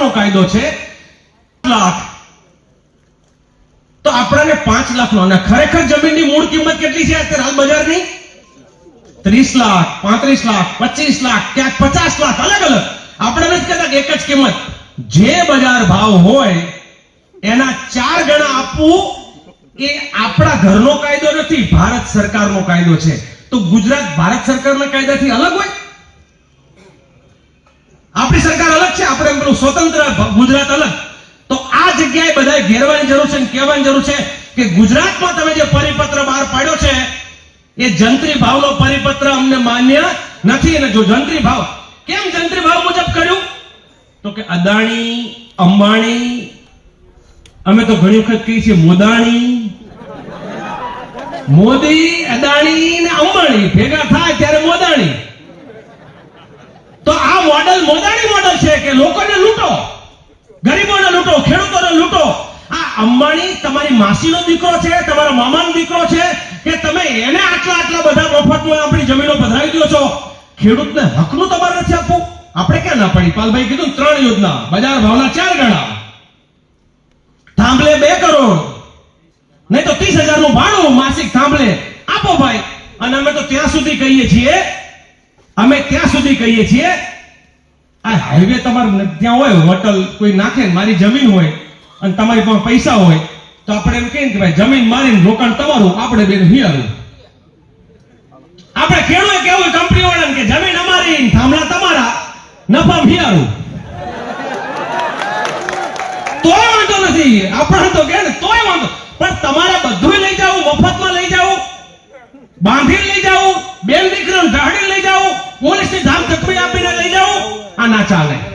સરકારનો કાયદો છે 5 લાખ, તો આપણને 5 લાખનો, અને ખરેખર જમીનની મૂળ કિંમત કેટલી છે અત્યારે હાલ બજારની? 30 લાખ, 35 લાખ, 25 લાખ, ક્યાંક 50 લાખ, અલગ અલગ. આપણે નથી કહેતા કે એક જ કિંમત. જે બજાર ભાવ હોય એના 4 ગણા આપવું એ આપણા ઘરનો કાયદો નથી, ભારત સરકારનો કાયદો છે. તો ગુજરાત ભારત સરકારના કાયદાથી અલગ હોય? આપણી સરકાર અલગ છે, આપણે પેલું સ્વતંત્ર ગુજરાત અલગ. તો આ જગ્યાએ બધાએ ઘેરવાની જરૂર છે અને કહેવાની જરૂર છે કે ગુજરાતમાં તમે જે પરિપત્ર બહાર પાડ્યો છે એ જંત્રી ભાવનો પરિપત્ર અમને માન્ય નથી. અને જો જંત્રી ભાવ, કેમ જંત્રી ભાવ મુજબ કર્યું? તો કે અદાણી, અંબાણી, અમે તો ઘણી વખત કહીએ છીએ મોદાણી, મોદી, અદાણી ને અંબાણી ભેગા થાય ત્યારે મોદાણી. તો આ મોડલ મોદાણી મોડલ છે કે લોકોને લૂંટો, ગરીબોને લૂંટો, ખેડૂતોને લૂંટો. આ અંબાણી તમારી માસીનો દીકરો છે, તમારા મામાનો દીકરો છે કે તમે એને આટલા બધા મફતમાં આપણી જમીનો પધરાવી દો છો? ખેડૂતને હકનું તમારે નથી આપવું? આપણે ક્યાં ના પડી? પાલભાઈ કીધું 3 યોજના, બજાર ભાવના 4 ગણા, થાંભલે 2 કરોડ, નહીં તો 30,000 નું ભાડું માસિક થાંભલે આપો ભાઈ. અને અમે તો ત્યાં સુધી કહીએ છીએ આ હાઈવે તમારે ત્યાં હોય, હોટલ કોઈ નાખે ને મારી જમીન હોય અને તમારી પાસે પૈસા હોય તો આપણે એમ કહીએ કે ભાઈ જમીન મારીને રોકાણ તમારું, આપણે બેન હિયારું. આપણે ખેડૂએ કેવું કંપની વાળાને કે જમીન અમારી, થાંભલા તમારા, નફા હિયારું. તોય વાંધો નથી, આપણે તો કે તોય વાંધો, પણ તમારે બધું લઈ જાવું, મફતમાં લઈ જાવું, બાંધીને લઈ જાવું, બેન દીકરીને ઢાળીને લઈ જાવું, પોલીસની ધામ ચકરી આપીને લઈ જાવું, આ ના ચાલે.